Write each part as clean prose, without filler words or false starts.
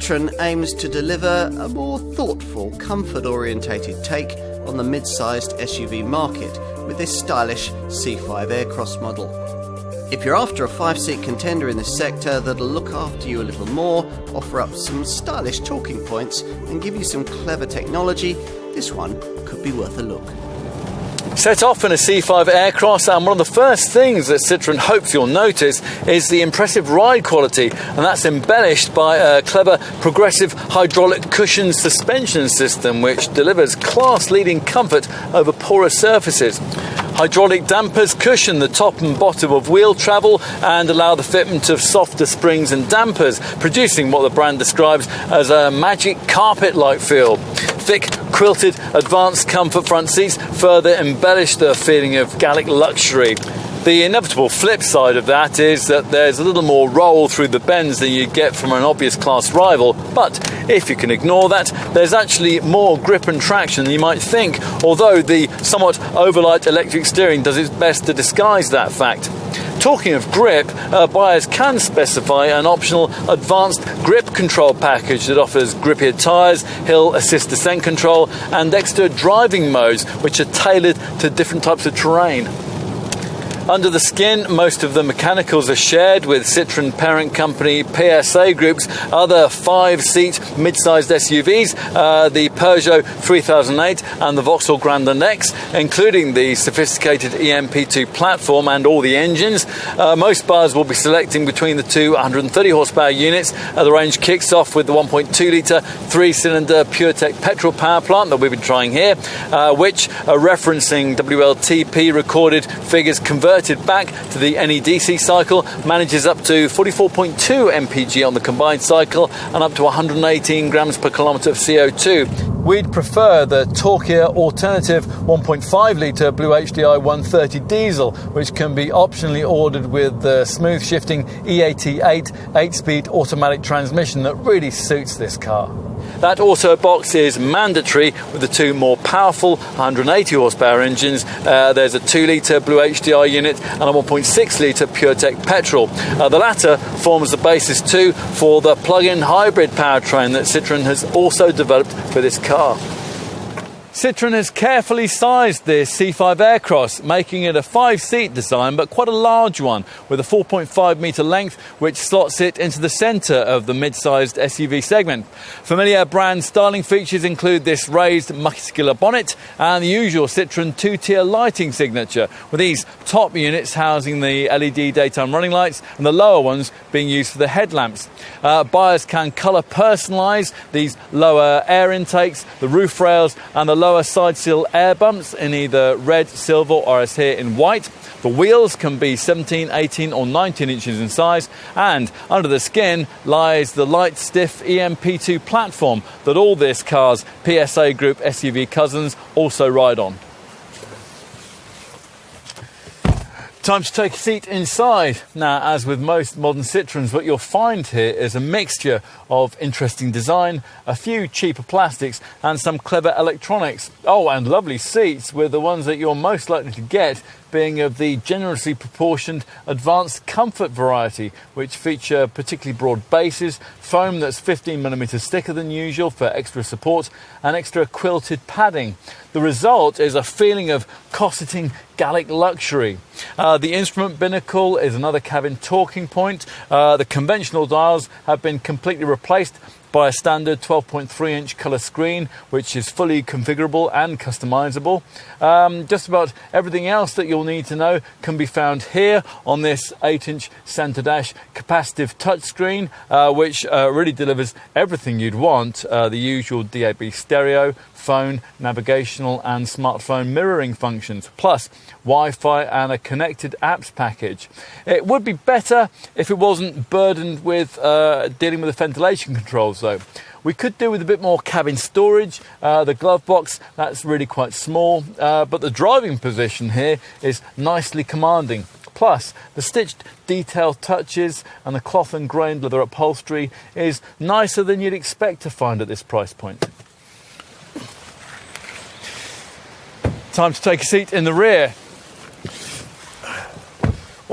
Citroen aims to deliver a more thoughtful, comfort-orientated take on the mid-sized SUV market with this stylish C5 Aircross model. If you're after a 5-seat contender in this sector that'll look after you a little more, offer up some stylish talking points and give you some clever technology, this one could be worth a look. Set off in a C5 Aircross, and one of the first things that Citroen hopes you'll notice is the impressive ride quality, and that's embellished by a clever progressive hydraulic cushion suspension system which delivers class-leading comfort over porous surfaces. Hydraulic dampers cushion the top and bottom of wheel travel and allow the fitment of softer springs and dampers, producing what the brand describes as a magic carpet-like feel. Thick, quilted, advanced comfort front seats further embellish the feeling of Gallic luxury. The inevitable flip side of that is that there's a little more roll through the bends than you get from an obvious class rival, but if you can ignore that, there's actually more grip and traction than you might think, although the somewhat overlight electric steering does its best to disguise that fact. Talking of grip, buyers can specify an optional advanced grip control package that offers grippier tyres, hill assist descent control and extra driving modes which are tailored to different types of terrain. Under the skin, most of the mechanicals are shared with Citroen parent company PSA Group's other 5-seat mid-sized SUVs, the Peugeot 3008 and the Vauxhall Grandland X, including the sophisticated EMP2 platform and all the engines. Most buyers will be selecting between the two 130 horsepower units. The range kicks off with the 1.2 litre 3-cylinder PureTech petrol power plant that we've been trying here, which, referencing WLTP recorded figures converted back to the NEDC cycle, manages up to 44.2 mpg on the combined cycle and up to 118 grams per kilometre of CO2. We'd prefer the torquier alternative 1.5 litre Blue HDI 130 diesel, which can be optionally ordered with the smooth shifting E88 8-speed automatic transmission that really suits this car. That auto box is mandatory with the two more powerful 180 horsepower engines. There's a 2 litre Blue HDI unit and a 1.6 litre PureTech petrol. The latter forms the basis too for the plug-in hybrid powertrain that Citroen has also developed for this car. Citroen has carefully sized this C5 Aircross, making it a 5-seat design but quite a large one, with a 4.5 metre length which slots it into the centre of the mid-sized SUV segment. Familiar brand styling features include this raised muscular bonnet and the usual Citroen 2-tier lighting signature, with these top units housing the LED daytime running lights and the lower ones being used for the headlamps. Buyers can colour personalise these lower air intakes, the roof rails and the lower side sill air bumps in either red, silver or as here in white. The wheels can be 17, 18 or 19 inches in size, and under the skin lies the light stiff EMP2 platform that all this car's PSA Group SUV cousins also ride on. Time to take a seat inside. Now, as with most modern Citroens, what you'll find here is a mixture of interesting design, a few cheaper plastics and some clever electronics. Oh, and lovely seats, with the ones that you're most likely to get being of the generously proportioned advanced comfort variety, which feature particularly broad bases, foam that's 15mm thicker than usual for extra support, and extra quilted padding. The result is a feeling of cosseting Gallic luxury. The instrument binnacle is another cabin talking point. The conventional dials have been completely replaced by a standard 12.3-inch colour screen, which is fully configurable and customisable. Just about everything else that you'll need to know can be found here on this 8-inch centre dash capacitive touchscreen, which really delivers everything you'd want. The usual DAB stereo, phone, navigational and smartphone mirroring functions, plus Wi-Fi and a connected apps package. It would be better if it wasn't burdened with dealing with the ventilation controls though. We could do with a bit more cabin storage. The glove box, that's really quite small, but the driving position here is nicely commanding. Plus, the stitched detail touches and the cloth and grained leather upholstery is nicer than you'd expect to find at this price point. Time to take a seat in the rear.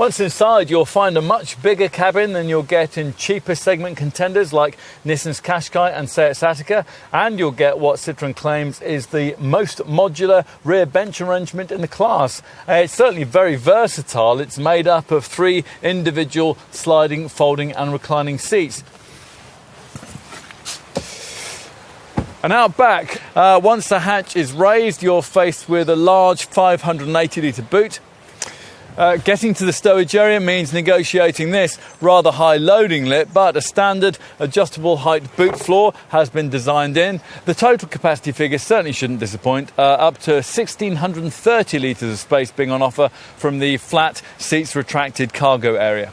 Once inside, you'll find a much bigger cabin than you'll get in cheaper segment contenders like Nissan's Qashqai and Seat Satika, and you'll get what Citroen claims is the most modular rear bench arrangement in the class. It's certainly very versatile. It's made up of 3 individual sliding, folding and reclining seats. And out back, once the hatch is raised, you're faced with a large 580-litre boot. Getting to the stowage area means negotiating this rather high loading lip, but a standard adjustable height boot floor has been designed in. The total capacity figure certainly shouldn't disappoint, up to 1,630 litres of space being on offer from the flat seats retracted cargo area.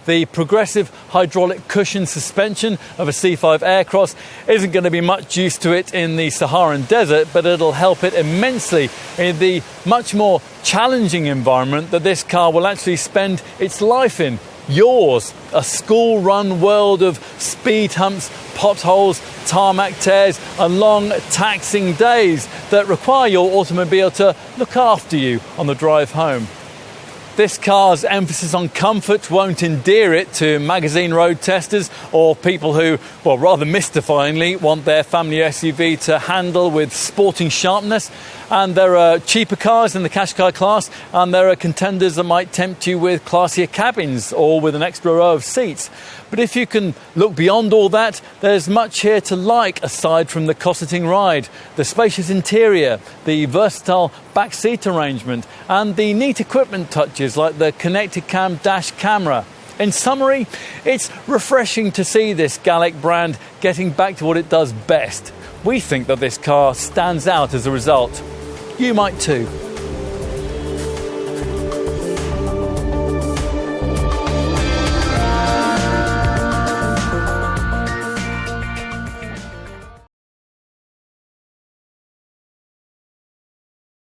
The progressive hydraulic cushion suspension of a C5 Aircross isn't going to be much use to it in the Saharan desert, but it'll help it immensely in the much more challenging environment that this car will actually spend its life in. Yours, a school-run world of speed humps, potholes, tarmac tears and long taxing days that require your automobile to look after you on the drive home. This car's emphasis on comfort won't endear it to magazine road testers or people who, well, rather mystifyingly, want their family SUV to handle with sporting sharpness. And there are cheaper cars in the Qashqai class, and there are contenders that might tempt you with classier cabins or with an extra row of seats. But if you can look beyond all that, there's much here to like aside from the cosseting ride, the spacious interior, the versatile back seat arrangement, and the neat equipment touches like the connected cam dash camera. In summary, it's refreshing to see this Gallic brand getting back to what it does best. We think that this car stands out as a result. You might too.